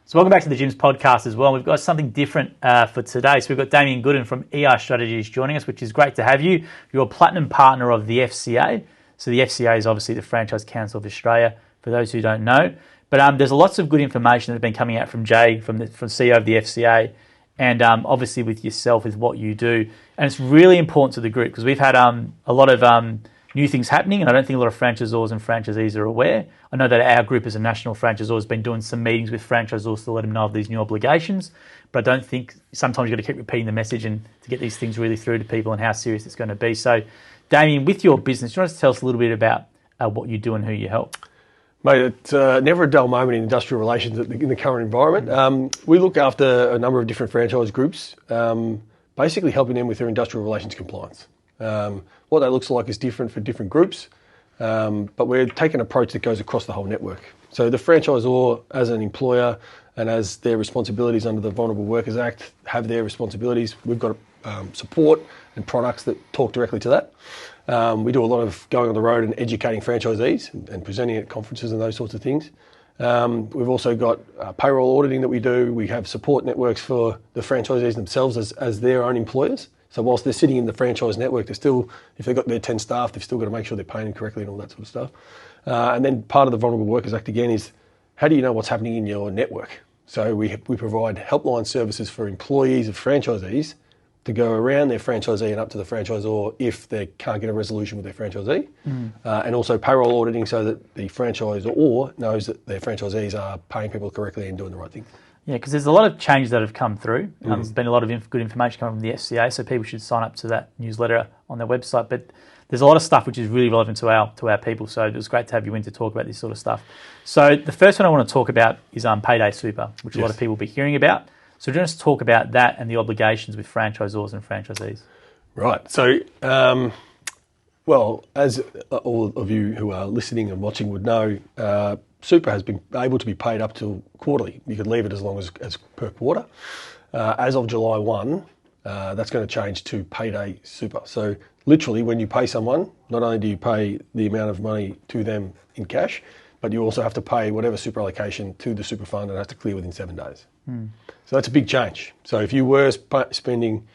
So welcome back to the Gyms podcast as well. We've got something different for today. So we've got Damian Gooden from ER Strategies joining us, which is great to have you. You're a platinum partner of the FCA. So the FCA is obviously the Franchise Council of Australia, for those who don't know. But there's lots of good information that's been coming out from Jay, from CEO of the FCA, and obviously with yourself, with what you do. And it's really important to the group because we've had a lot of new things happening, and I don't think a lot of franchisors and franchisees are aware. I know that our group as a national franchisor has been doing some meetings with franchisors to let them know of these new obligations, but I don't think sometimes you've got to keep repeating the message and to get these things really through to people and how serious it's going to be. So, Damien, with your business, do you want to tell us a little bit about what you do and who you help? Mate, it's never a dull moment in industrial relations in the current environment. We look after a number of different franchise groups, basically helping them with their industrial relations compliance. What that looks like is different for different groups, but we're taking an approach that goes across the whole network. So the franchisor, as an employer and as their responsibilities under the Vulnerable Workers Act have their responsibilities, we've got support and products that talk directly to that. We do a lot of going on the road and educating franchisees and presenting at conferences and those sorts of things. We've also got payroll auditing that we do. We have support networks for the franchisees themselves as their own employers. So whilst they're sitting in the franchise network, they're still, if they've got their 10 staff, they've still got to make sure they're paying them correctly and all that sort of stuff. And then part of the Vulnerable Workers Act again is, how do you know what's happening in your network? So we provide helpline services for employees of franchisees to go around their franchisee and up to the franchisor if they can't get a resolution with their franchisee. And also payroll auditing so that the franchisor knows that their franchisees are paying people correctly and doing the right thing. Yeah, because there's a lot of changes that have come through. There's been a lot of good information coming from the FCA, so people should sign up to that newsletter on their website. But there's a lot of stuff which is really relevant to our people, so it was great to have you in to talk about this sort of stuff. So the first one I want to talk about is Payday Super, which a lot of people will be hearing about. So do you want to talk about that and the obligations with franchisors and franchisees? Right. So, well, as all of you who are listening and watching would know, Super has been able to be paid up to quarterly. You could leave it as long as per quarter. As of July 1, that's going to change to Payday Super. So literally when you pay someone, not only do you pay the amount of money to them in cash, but you also have to pay whatever super allocation to the super fund and it has to clear within 7 days. So that's a big change. So if you were spending,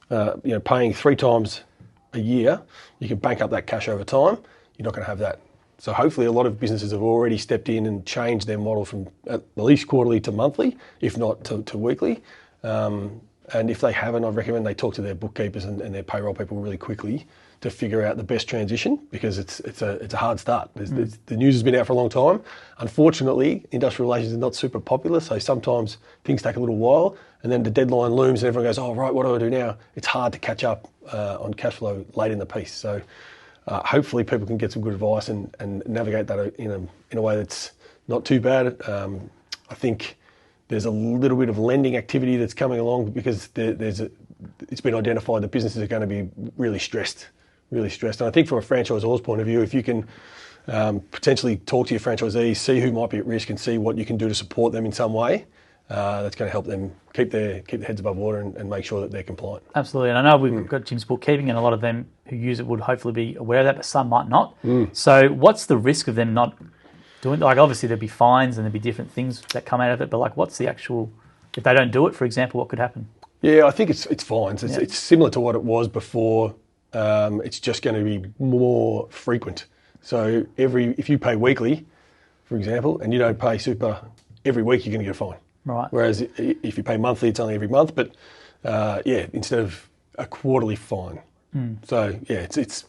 paying 3 times a year, you can bank up that cash over time. You're not going to have that. So hopefully a lot of businesses have already stepped in and changed their model from at least quarterly to monthly, if not to weekly. And if they haven't, I recommend they talk to their bookkeepers and their payroll people really quickly to figure out the best transition, because it's a hard start. The news has been out for a long time. Unfortunately, industrial relations is not super popular, so sometimes things take a little while, and then the deadline looms and everyone goes, oh, right, what do I do now? It's hard to catch up on cash flow late in the piece. So hopefully people can get some good advice and navigate that in a way that's not too bad. I think there's a little bit of lending activity that's coming along because it's been identified that businesses are going to be really stressed. And I think from a franchisor's point of view, if you can potentially talk to your franchisees, see who might be at risk and see what you can do to support them in some way, that's going to help them keep their heads above water and make sure that they're compliant. Absolutely. And I know we've got Gyms Bookkeeping, and a lot of them who use it would hopefully be aware of that, but some might not. So what's the risk of them not doing it? Like, obviously there'd be fines and there'd be different things that come out of it, but like, what's the actual, if they don't do it, for example, what could happen? Yeah, I think it's fines. It's similar to what it was before. It's just going to be more frequent. So if you pay weekly, for example, and you don't pay super every week, you're going to get a fine. Right. Whereas if you pay monthly, it's only every month. But instead of a quarterly fine. So it's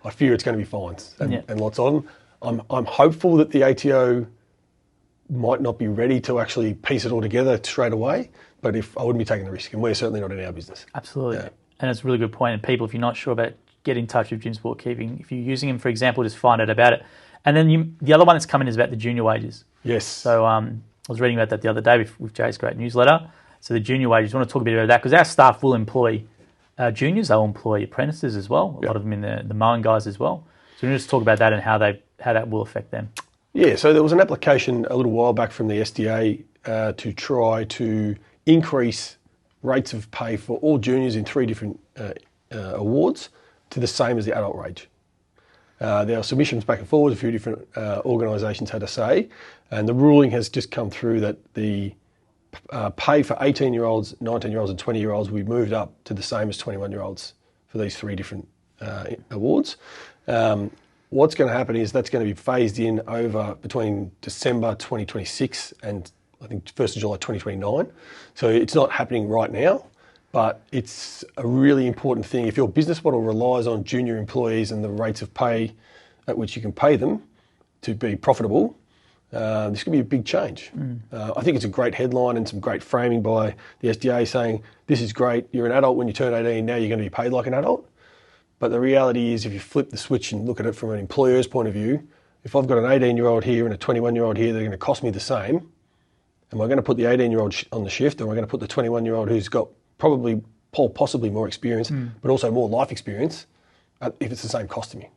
I fear it's going to be fines and lots of them. I'm hopeful that the ATO might not be ready to actually piece it all together straight away. But I wouldn't be taking the risk, and we're certainly not in our business. Absolutely. Yeah. And it's a really good point. And people, if you're not sure about it, get in touch with Gyms Bookkeeping. If you're using them, for example, just find out about it. And then the other one that's coming is about the junior wages. Yes. So I was reading about that the other day with Jay's great newsletter. So the junior wages, I want to talk a bit about that because our staff will employ juniors. They'll employ apprentices as well. A lot of them in the mowing guys as well. So we're just talk about that and how that will affect them. Yeah. So there was an application a little while back from the SDA to try to increase rates of pay for all juniors in 3 different awards to the same as the adult wage. There are submissions back and forward, a few different organisations had a say, and the ruling has just come through that the pay for 18-year-olds, 19-year-olds and 20-year-olds, we moved up to the same as 21-year-olds for these three different awards. What's going to happen is that's going to be phased in over between December 2026 and I think 1st of July 2029. So it's not happening right now, but it's a really important thing. If your business model relies on junior employees and the rates of pay at which you can pay them to be profitable, this could be a big change. I think it's a great headline and some great framing by the SDA saying, this is great, you're an adult when you turn 18, now you're going to be paid like an adult. But the reality is if you flip the switch and look at it from an employer's point of view, if I've got an 18-year-old here and a 21-year-old here, they're going to cost me the same. Am I going to put the 18-year-old on the shift, or am I going to put the 21-year-old who's got possibly more experience, but also more life experience, if it's the same cost to me?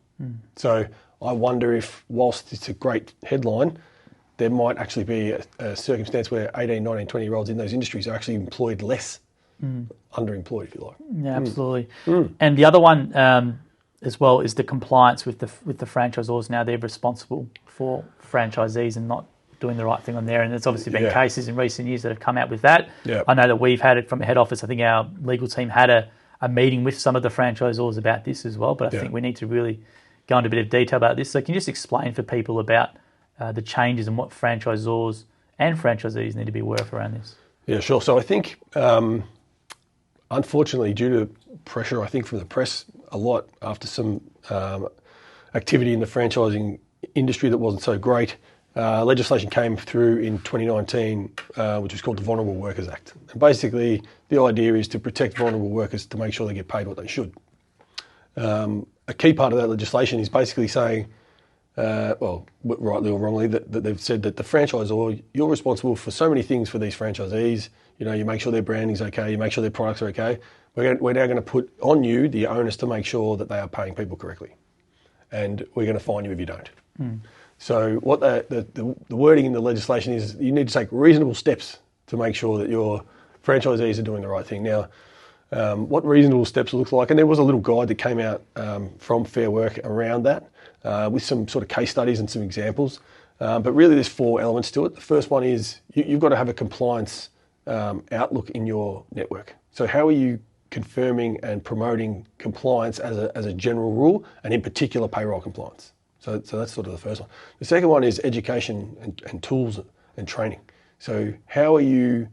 So I wonder if, whilst it's a great headline, there might actually be a circumstance where 18, 19, 20-year-olds in those industries are actually employed less, underemployed, if you like. Yeah, absolutely. And the other one as well is the compliance with the franchisors. Now they're responsible for franchisees and not doing the right thing on there. And there's obviously been cases in recent years that have come out with that. Yeah. I know that we've had it from head office. I think our legal team had a meeting with some of the franchisors about this as well. But I think we need to really go into a bit of detail about this. So can you just explain for people about the changes and what franchisors and franchisees need to be aware of around this? Yeah, sure. So I think, unfortunately, due to pressure, I think from the press a lot after some activity in the franchising industry that wasn't so great, legislation came through in 2019, which was called the Vulnerable Workers Act. And basically, the idea is to protect vulnerable workers to make sure they get paid what they should. A key part of that legislation is basically saying, well, rightly or wrongly, that they've said that the franchisor, you're responsible for so many things for these franchisees. You know, you make sure their branding's okay, you make sure their products are okay. We're now going to put on you the onus to make sure that they are paying people correctly. And we're going to fine you if you don't. So what the wording in the legislation is, you need to take reasonable steps to make sure that your franchisees are doing the right thing. Now, what reasonable steps looks like, and there was a little guide that came out from Fair Work around that, with some sort of case studies and some examples. But really there's four elements to it. The first one is you've got to have a compliance outlook in your network. So how are you confirming and promoting compliance as a general rule, and in particular payroll compliance? So that's sort of the first one. The second one is education and tools and training. So how are you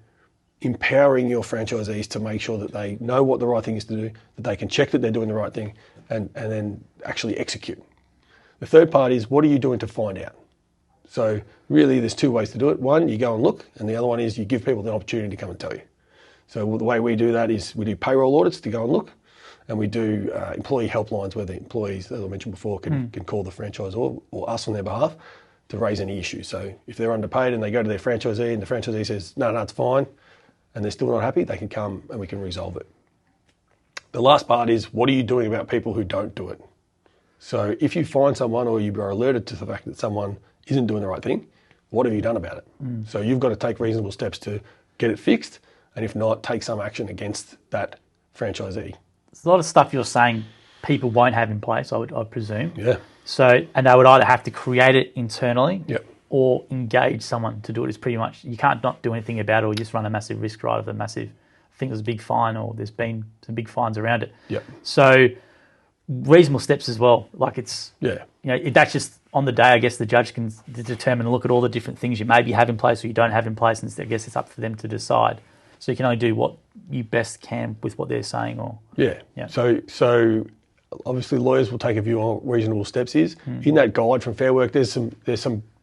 empowering your franchisees to make sure that they know what the right thing is to do, that they can check that they're doing the right thing, and then actually execute? The third part is, what are you doing to find out? So really there's two ways to do it. One, you go and look, and the other one is you give people the opportunity to come and tell you. So the way we do that is we do payroll audits to go and look, and we do employee helplines where the employees, as I mentioned before, can call the franchisor or us on their behalf to raise any issues. So if they're underpaid and they go to their franchisee and the franchisee says, no, it's fine, and they're still not happy, they can come and we can resolve it. The last part is, what are you doing about people who don't do it? So if you find someone, or you are alerted to the fact that someone isn't doing the right thing, what have you done about it? So you've got to take reasonable steps to get it fixed, and if not, take some action against that franchisee. There's a lot of stuff you're saying people won't have in place, I presume. Yeah. So, and they would either have to create it internally, Yep. or engage someone to do it. It's pretty much, you can't not do anything about it, or just run a massive risk, right, of a massive, I think there's a big fine, or there's been some big fines around it. Yep. So reasonable steps as well. Like it's, Yeah. you know, that's just on the day, I guess the judge can determine and look at all the different things you maybe have in place or you don't have in place, and I guess it's up for them to decide. So you can only do what you best can with what they're saying, or Yeah. So obviously lawyers will take a view on what reasonable steps is. In that guide from Fair Work, there's some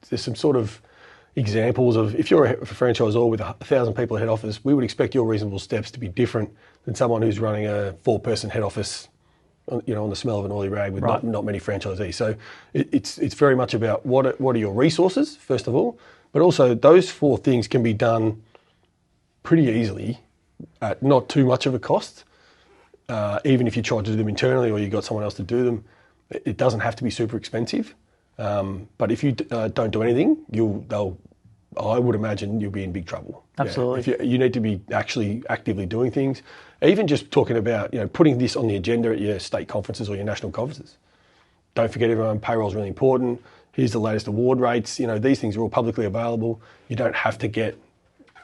sort of examples of, if you're a franchisor with 1,000 people at head office, we would expect your reasonable steps to be different than someone who's running a 4-person head office, you know, on the smell of an oily rag with not many franchisees. So it's very much about what are your resources, first of all, but also those 4 things can be done pretty easily at not too much of a cost. Even if you try to do them internally or you got someone else to do them, it doesn't have to be super expensive. But if you don't do anything, I would imagine you'll be in big trouble. Absolutely. Yeah. You need to be actually actively doing things. Even just talking about, putting this on the agenda at your state conferences or your national conferences. Don't forget, everyone, payroll is really important. Here's the latest award rates. These things are all publicly available. You don't have to get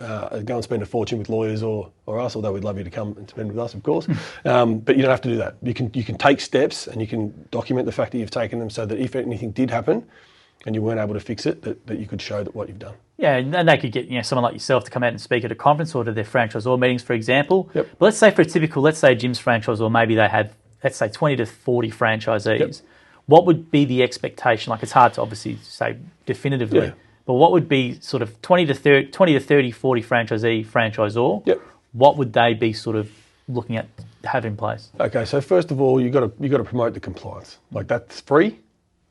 go and spend a fortune with lawyers or us, although we'd love you to come and spend with us, of course. But you don't have to do that. You can take steps and you can document the fact that you've taken them so that if anything did happen and you weren't able to fix it, that you could show that what you've done. Yeah, and they could get someone like yourself to come out and speak at a conference or to their franchisor meetings, for example. Yep. But let's say for a typical, let's say Jim's franchisor, maybe they have, let's say 20 to 40 franchisees. Yep. What would be the expectation? Like, it's hard to obviously say definitively, but what would be sort of 20 to 30, 40 franchisor? Yep. What would they be sort of looking at have in place? Okay, so first of all, you got to promote the compliance. Like, that's free.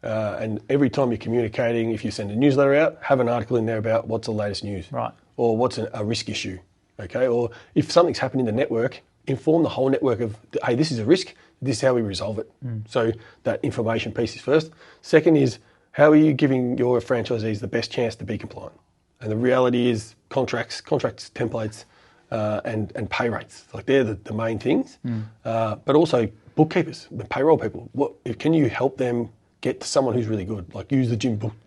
And every time you're communicating, if you send a newsletter out, have an article in there about what's the latest news. Right. Or what's a risk issue. Okay. Or if something's happened in the network, inform the whole network of, hey, this is a risk. This is how we resolve it. So that information piece is first. Second is, how are you giving your franchisees the best chance to be compliant? And the reality is contracts, templates, and pay rates. Like, they're the main things. But also bookkeepers, the payroll people. Can you help them get to someone who's really good? Like, use the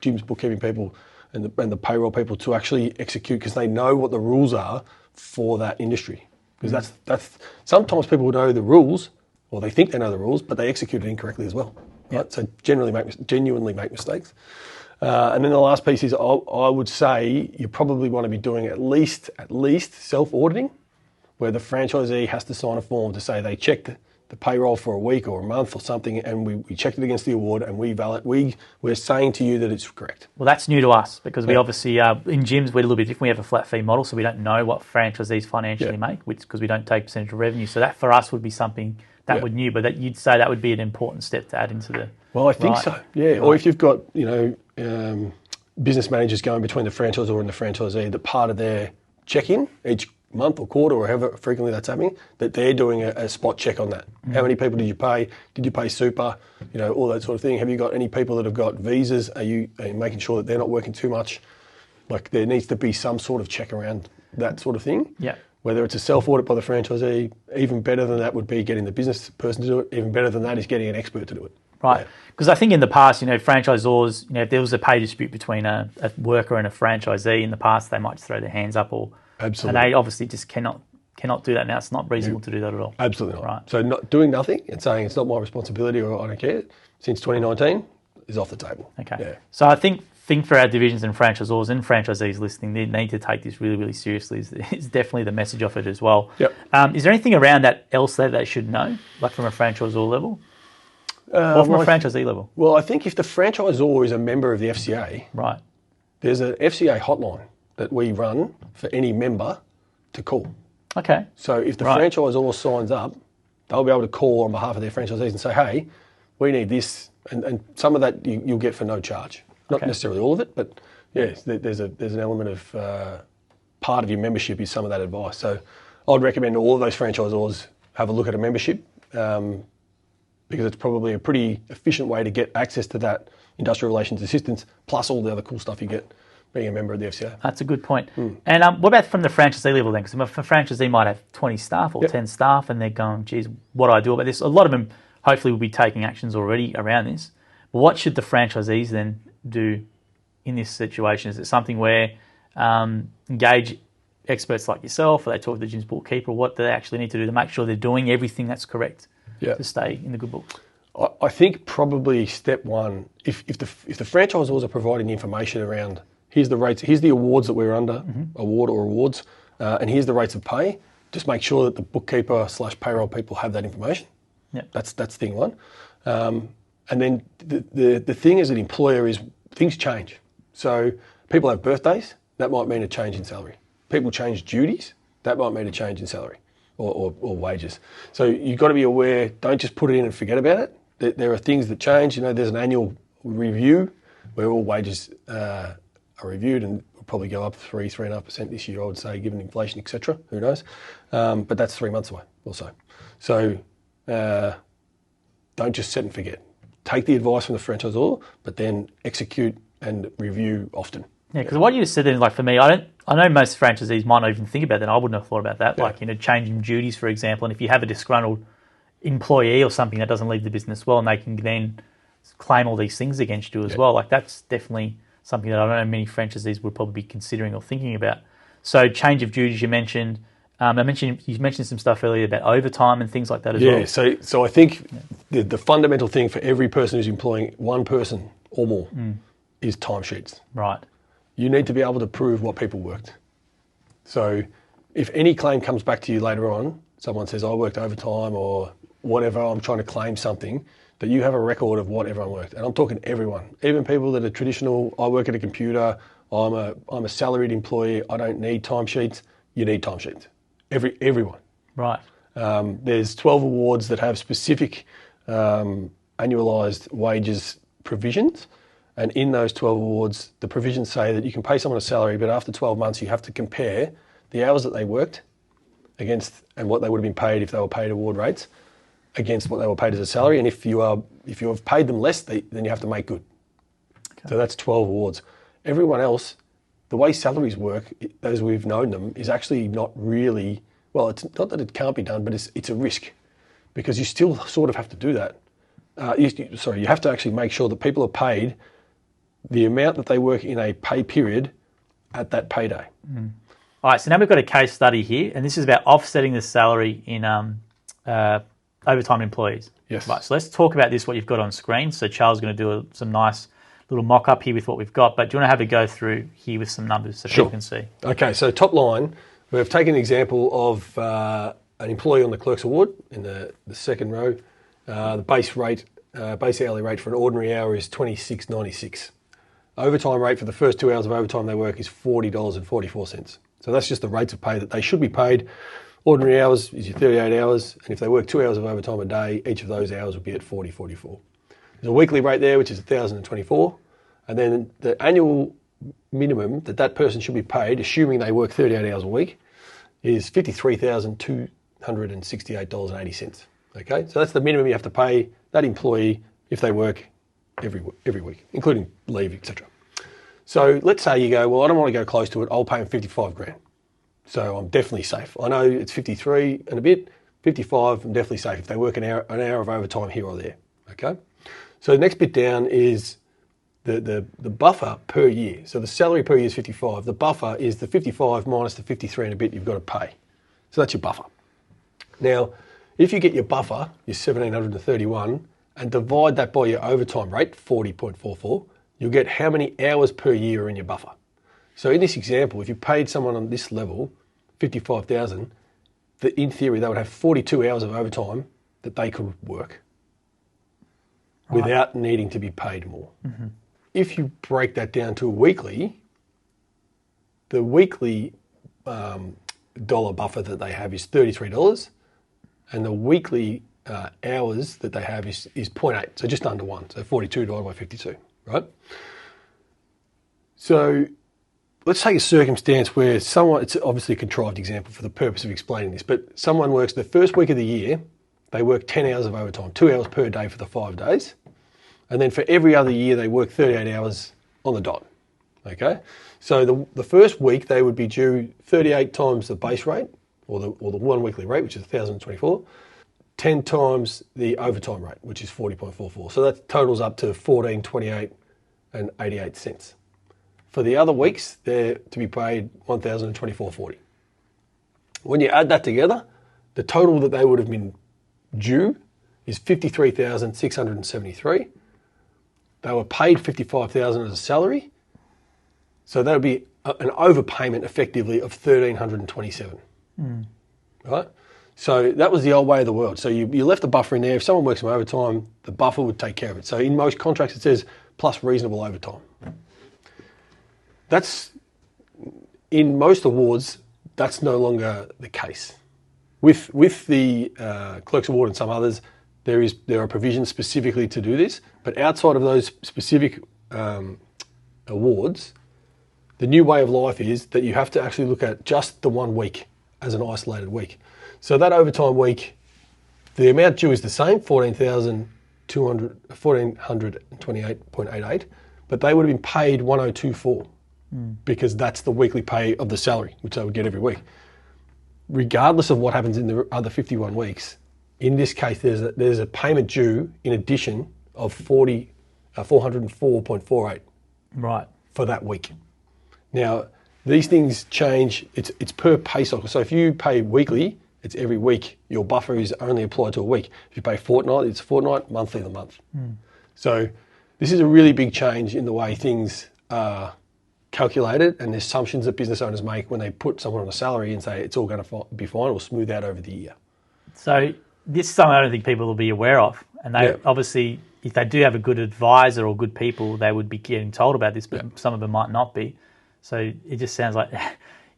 Jim's bookkeeping people and the payroll people to actually execute, because they know what the rules are for that industry. Because that's sometimes people know the rules, or they think they know the rules, but they execute it incorrectly as well. Right? So genuinely make mistakes. And then the last piece is, I would say you probably want to be doing at least self-auditing, where the franchisee has to sign a form to say they checked the payroll for a week or a month or something, and we checked it against the award, and we're saying to you that it's correct. Well, that's new to us, because we obviously, in gyms, we're a little bit different. We have a flat fee model, so we don't know what franchisees financially make, because we don't take percentage of revenue. So that for us would be something that would new, but you'd say that would be an important step to add into the... Well, I think so, yeah. Right. Or if you've got, business managers going between the franchisor and the franchisee, that part of their check-in each month or quarter or however frequently that's happening, that they're doing a spot check on that. How many people did you pay? Did you pay super? All that sort of thing. Have you got any people that have got visas? Are you making sure that they're not working too much? Like, there needs to be some sort of check around that sort of thing. Yeah. Whether it's a self-audit by the franchisee, even better than that would be getting the business person to do it. Even better than that is getting an expert to do it. Right. Because I think in the past, franchisors, if there was a pay dispute between a worker and a franchisee in the past, they might just throw their hands up, or... Absolutely. And they obviously just cannot do that now. It's not reasonable to do that at all. Absolutely not. Right. So doing nothing and saying it's not my responsibility or I don't care since 2019 is off the table. Okay. Yeah. So I think for our divisions and franchisors and franchisees listening, they need to take this really, really seriously. It's definitely the message of it as well. Yep. Is there anything around that else that they should know, like from a franchisor level? Or from a franchisee level? Well, I think if the franchisor is a member of the FCA, right, there's an FCA hotline that we run for any member to call. Okay. So if the franchisor signs up, they'll be able to call on behalf of their franchisees and say, hey, we need this. And some of that you'll get for no charge. Not necessarily all of it, but yes, there's an element of part of your membership is some of that advice. So I'd recommend all of those franchisors have a look at a membership, because it's probably a pretty efficient way to get access to that industrial relations assistance, plus all the other cool stuff you get being a member of the FCA. That's a good point. And what about from the franchisee level then? Because a franchisee might have 20 staff or 10 staff, and they're going, geez, what do I do about this? A lot of them hopefully will be taking actions already around this. But what should the franchisees then do in this situation? Is it something where engage experts like yourself, or they talk to the gym's bookkeeper, or what do they actually need to do to make sure they're doing everything that's correct to stay in the good books? I think probably step one, if the franchisors are providing the information around, here's the rates, here's the awards that we're under, awards, and here's the rates of pay, just make sure that the bookkeeper / payroll people have that information. Yep. That's thing one. And then the thing as an employer is things change. So people have birthdays, that might mean a change in salary. People change duties, that might mean a change in salary or wages. So you've got to be aware, don't just put it in and forget about it. There are things that change. There's an annual review where all wages are reviewed, and will probably go up 3.5% this year, I would say, given inflation, etc. Who knows? But that's 3 months away or so. So don't just sit and forget. Take the advice from the franchisor, but then execute and review often. Yeah, because what you just said then, like for me, I know most franchisees might not even think about that. I wouldn't have thought about that. Yeah. Like, changing duties, for example, and if you have a disgruntled employee or something that doesn't leave the business well, and they can then claim all these things against you as well. Like, that's definitely something that I don't know many franchisees would probably be considering or thinking about. So change of duties you mentioned. You mentioned some stuff earlier about overtime and things like that as well. Yeah, so I think the fundamental thing for every person who's employing one person or more is timesheets. Right. You need to be able to prove what people worked. So if any claim comes back to you later on, someone says, I worked overtime or whatever, I'm trying to claim something, that you have a record of what everyone worked. And I'm talking everyone, even people that are traditional, I work at a computer, I'm a salaried employee, I don't need timesheets. You need timesheets. Everyone. Right. There's 12 awards that have specific annualised wages provisions. And in those 12 awards, the provisions say that you can pay someone a salary, but after 12 months, you have to compare the hours that they worked against and what they would have been paid if they were paid award rates against what they were paid as a salary. And if you have paid them less, then you have to make good. Okay. So that's 12 awards. Everyone else, the way salaries work, as we've known them, is actually not really, well, it's not that it can't be done, but it's a risk because you still sort of have to do that. You have to actually make sure that people are paid the amount that they work in a pay period at that payday. Mm. All right, so now we've got a case study here, and this is about offsetting the salary in overtime employees. Yes. Right, so let's talk about this, what you've got on screen. So Charles is going to do some nice little mock-up here with what we've got, but do you want to have a go through here with some numbers so people can see? Okay, so top line, we've taken an example of an employee on the Clerks Award in the second row. The base hourly rate for an ordinary hour is $26.96. Overtime rate for the first 2 hours of overtime they work is $40.44. So that's just the rates of pay that they should be paid. Ordinary hours is your 38 hours, and if they work 2 hours of overtime a day, each of those hours will be at $40.44. There's a weekly rate there, which is $1,024, and then the annual minimum that person should be paid, assuming they work 38 hours a week, is $53,268.80. Okay, so that's the minimum you have to pay that employee if they work every week, including leave, etc. So let's say you go, well, I don't want to go close to it. I'll pay them $55,000. So I'm definitely safe. I know it's 53 and a bit, 55. I'm definitely safe if they work an hour of overtime here or there. Okay. So the next bit down is the buffer per year. So the salary per year is 55. The buffer is the 55 minus the 53 and a bit you've got to pay. So that's your buffer. Now, if you get your buffer, your 1,731, and divide that by your overtime rate, 40.44, you'll get how many hours per year are in your buffer. So in this example, if you paid someone on this level, 55,000, in theory, they would have 42 hours of overtime that they could work without needing to be paid more. Mm-hmm. If you break that down to a weekly, the weekly dollar buffer that they have is $33, and the weekly hours that they have is 0.8, so just under 1, so 42 divided by 52, right? So let's take a circumstance where it's obviously a contrived example for the purpose of explaining this, but someone works the first week of the year, they work 10 hours of overtime, 2 hours per day for the 5 days, and then for every other year they work 38 hours on the dot, okay? So the first week they would be due 38 times the base rate, or the 1 weekly rate, which is 1,024, 10 times the overtime rate, which is 40.44. So that totals up to $14.28 and 88 cents. For the other weeks, they're to be paid $1,024.40. When you add that together, the total that they would have been due is $53,673. They were paid $55,000 as a salary, so that would be an overpayment effectively of $1,327. Right? So that was the old way of the world. So you left the buffer in there. If someone works some overtime, the buffer would take care of it. So in most contracts it says plus reasonable overtime. That's, in most awards, that's no longer the case. With the Clerks Award and some others, there are provisions specifically to do this, but outside of those specific awards, the new way of life is that you have to actually look at just the 1 week as an isolated week. So that overtime week, the amount due is the same, $1,428.88, but they would have been paid $1,024 because that's the weekly pay of the salary, which they would get every week. Regardless of what happens in the other 51 weeks, in this case, there's a payment due in addition of $404.48 right, for that week. Now, these things change. It's per pay cycle. So if you pay weekly, it's every week. Your buffer is only applied to a week. If you pay fortnightly, it's a fortnight, monthly the month. So this is a really big change in the way things are calculated and the assumptions that business owners make when they put someone on a salary and say it's all going to be fine or smooth out over the year. So this is something I don't think people will be aware of. And they obviously, if they do have a good advisor or good people, they would be getting told about this, but some of them might not be. So it just sounds like,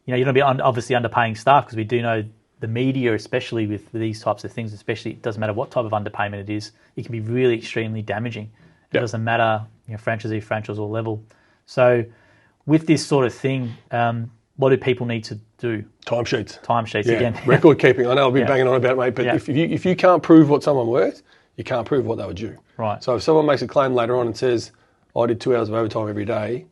you're going to be obviously underpaying staff, because we do know the media, especially with these types of things, especially it doesn't matter what type of underpayment it is, it can be really extremely damaging. It doesn't matter, franchisee, franchisor level. So with this sort of thing, what do people need to do? Timesheets again. Record keeping. I know I've been banging on about it, mate, but if you can't prove what someone worked, you can't prove what they were due. Right. So if someone makes a claim later on and says, I did 2 hours of overtime every day,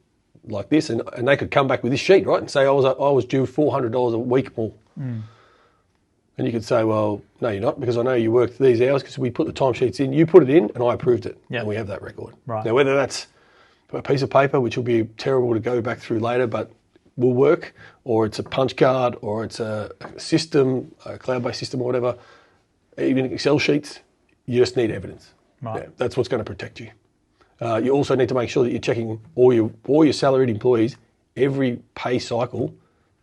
like this, and they could come back with this sheet, right, and say I was due $400 a week more. And you could say, well, no, you're not, because I know you worked these hours because we put the timesheets in, you put it in, and I approved it, and we have that record. Right. Now, whether that's a piece of paper, which will be terrible to go back through later, but will work, or it's a punch card, or it's a system, a cloud-based system or whatever, even Excel sheets, you just need evidence. Right. Yeah, that's what's going to protect you. You also need to make sure that you're checking all your salaried employees every pay cycle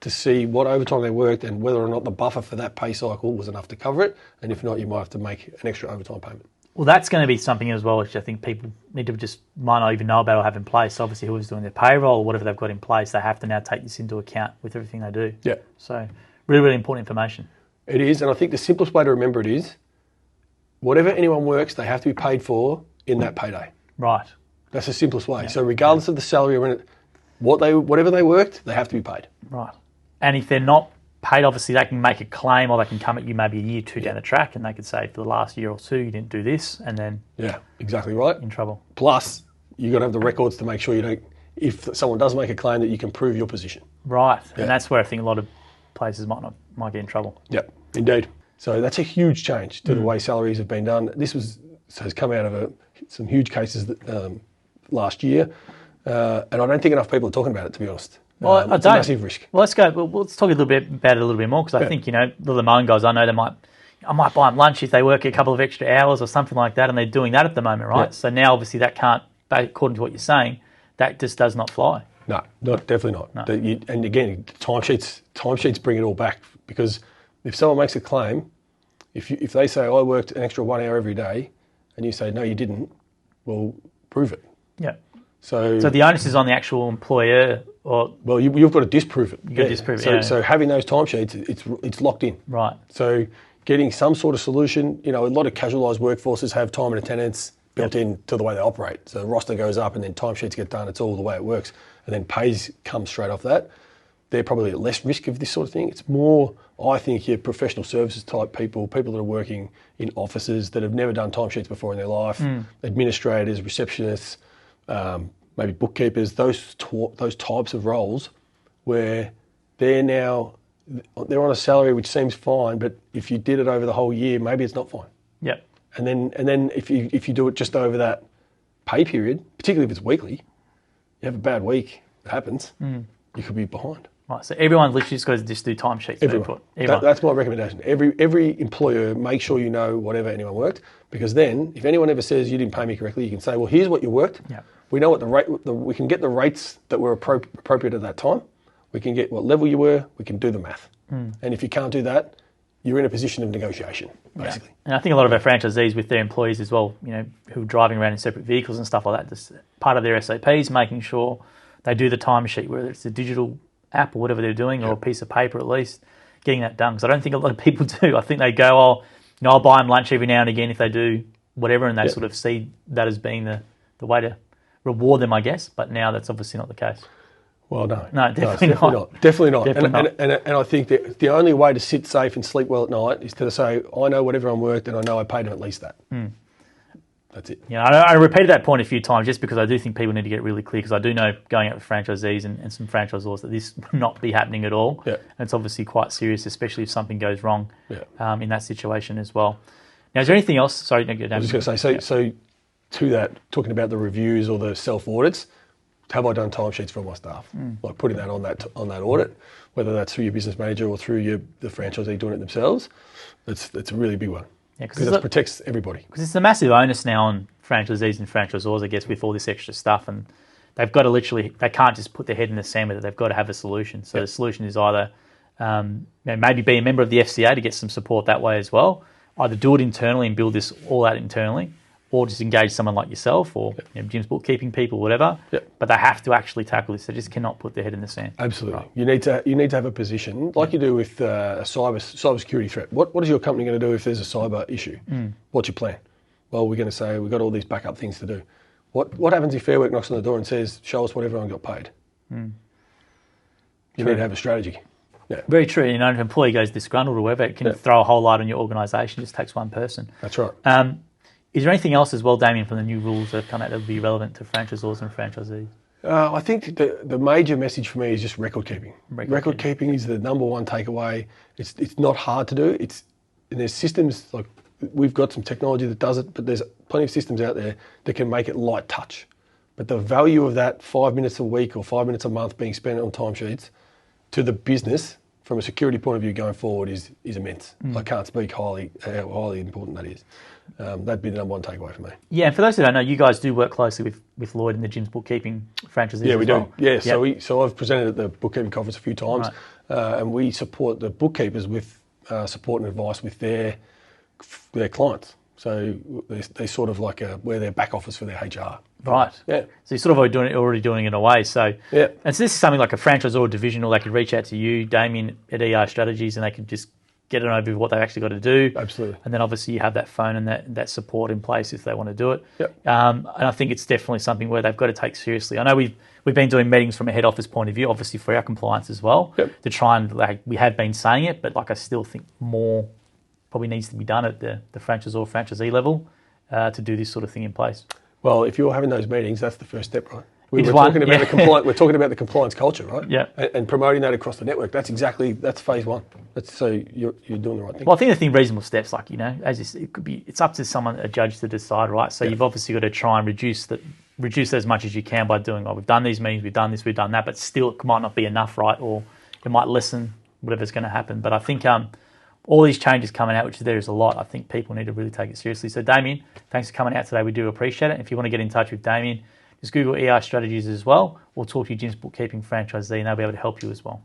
to see what overtime they worked and whether or not the buffer for that pay cycle was enough to cover it. And if not, you might have to make an extra overtime payment. Well, that's going to be something as well, which I think people need to might not even know about or have in place. Obviously, whoever's doing their payroll or whatever they've got in place, they have to now take this into account with everything they do. Yeah. So really, really important information. It is, and I think the simplest way to remember it is, whatever anyone works, they have to be paid for in that payday. Right. That's the simplest way. Yeah. So regardless of the salary or whatever they worked, they have to be paid. Right. And if they're not paid, obviously they can make a claim, or they can come at you maybe a year or two down the track, and they could say for the last year or two you didn't do this, and then exactly right, in trouble. Plus, you got to have the records to make sure you don't. If someone does make a claim, that you can prove your position. Right, and that's where I think a lot of places might get in trouble. Yep, indeed. So that's a huge change to the way salaries have been done. This has come out of some huge cases last year, and I don't think enough people are talking about it, to be honest. Well, it's a massive risk. Well, let's go. Well, let's talk a little bit about it a little bit more, because I think the my own guys, I know I might buy them lunch if they work a couple of extra hours or something like that, and they're doing that at the moment, right? Yeah. So now obviously that can't, according to what you're saying, that just does not fly. No, definitely not. No. And again, timesheets bring it all back, because if someone makes a claim, if they say I worked an extra 1 hour every day, and you say no, you didn't, well, prove it. Yeah. So the onus is on the actual employer, or you've got to disprove it. You've got to disprove it. So having those timesheets, it's locked in. Right. So getting some sort of solution. A lot of casualised workforces have time and attendance built into the way they operate. So the roster goes up, and then timesheets get done. It's all the way it works, and then pays come straight off that. They're probably at less risk of this sort of thing. It's more, I think, your professional services type people that are working in offices that have never done timesheets before in their life, administrators, receptionists, maybe bookkeepers, those types of roles where they're on a salary which seems fine, but if you did it over the whole year, maybe it's not fine. Yep. And then if you do it just over that pay period, particularly if it's weekly, you have a bad week, it happens, you could be behind. Right, so everyone's literally just got to just do timesheets. Everyone. That's my recommendation. Every employer, make sure you know whatever anyone worked, because then if anyone ever says you didn't pay me correctly, you can say, well, here's what you worked. Yeah. We know what the rate. We can get the rates that were appropriate at that time. We can get what level you were. We can do the math. And if you can't do that, you're in a position of negotiation, basically. Yeah. And I think a lot of our franchisees with their employees as well, who are driving around in separate vehicles and stuff like that, just part of their SOPs, making sure they do the timesheet, whether it's a digital app or whatever they're doing, or a piece of paper at least, getting that done. Because I don't think a lot of people do. I think they go, I'll buy them lunch every now and again if they do whatever, and they sort of see that as being the way to reward them, I guess. But now that's obviously not the case. Well, no, definitely not. Definitely not. And I think that the only way to sit safe and sleep well at night is to say, I know what everyone worked, and I know I paid them at least that. That's it. Yeah, I repeated that point a few times just because I do think people need to get really clear, because I do know, going out with franchisees and some franchisors, that this would not be happening at all. Yeah. And it's obviously quite serious, especially if something goes wrong in that situation as well. Now, is there anything else? Sorry, no, go down. I was just going to say, so to that, talking about the reviews or the self-audits, have I done timesheets for my staff? Like putting that on that audit, whether that's through your business manager or through the franchisee doing it themselves. That's a really big one. Yeah, because it protects everybody. Because it's a massive onus now on franchisees and franchisors, I guess, with all this extra stuff, and they've got to they can't just put their head in the sand with it. They've got to have a solution. So the solution is either maybe be a member of the FCA to get some support that way as well, either do it internally and build this all out internally, or just engage someone like yourself or Jim's bookkeeping people, whatever. But they have to actually tackle this. They just cannot put their head in the sand. Absolutely. Right. You need to have a position like you do with a cybersecurity threat. What is your company going to do if there's a cyber issue? What's your plan? Well, we're going to say we've got all these backup things to do. What happens if Fair Work knocks on the door and says, show us what everyone got paid? You need to have a strategy. Yeah. Very true. If an employee goes disgruntled or whatever, it can throw a whole lot on your organisation. It just takes one person. That's right. Is there anything else as well, Damien, from the new rules that have come out that will be relevant to franchisors and franchisees? I think the major message for me is just record keeping. Record keeping is the number one takeaway. It's not hard to do. And there's systems, like we've got some technology that does it, but there's plenty of systems out there that can make it light touch. But the value of that 5 minutes a week or 5 minutes a month being spent on timesheets to the business from a security point of view going forward is immense. I can't speak how highly important that is. That'd be the number one takeaway for me. Yeah, and for those who don't know, you guys do work closely with Lloyd and the Jim's bookkeeping franchisees. Yeah, we do. Well. Yeah, so I've presented at the bookkeeping conference a few times, and we support the bookkeepers with support and advice with their clients. So they sort of like we're their back office for their HR. Right. Yeah. So you're sort of already doing it in a way. So yeah. And so this is something like a franchisor divisional. They could reach out to you, Damien, at ER Strategies, and they could just get an overview of what they've actually got to do. Absolutely. And then obviously you have that phone and that support in place if they want to do it. Yep. And I think it's definitely something where they've got to take seriously. I know we've been doing meetings from a head office point of view, obviously for our compliance as well, to try and, we have been saying it, but I still think more probably needs to be done at the franchisor or franchisee level to do this sort of thing in place. Well, if you're having those meetings, that's the first step, right? We're talking about the compliance culture, right? Yeah. And promoting that across the network. That's phase one. So you're doing the right thing. Well, I think the thing, reasonable steps, it's up to someone, a judge, to decide, right? So you've obviously got to try and reduce as much as you can by doing, we've done these meetings, we've done this, we've done that, but still it might not be enough, right? Or it might lessen whatever's going to happen. But I think all these changes coming out, which there is a lot, I think people need to really take it seriously. So Damien, thanks for coming out today. We do appreciate it. If you want to get in touch with Damien, just Google ER Strategies as well, or talk to your Jim's Bookkeeping franchisee and they'll be able to help you as well.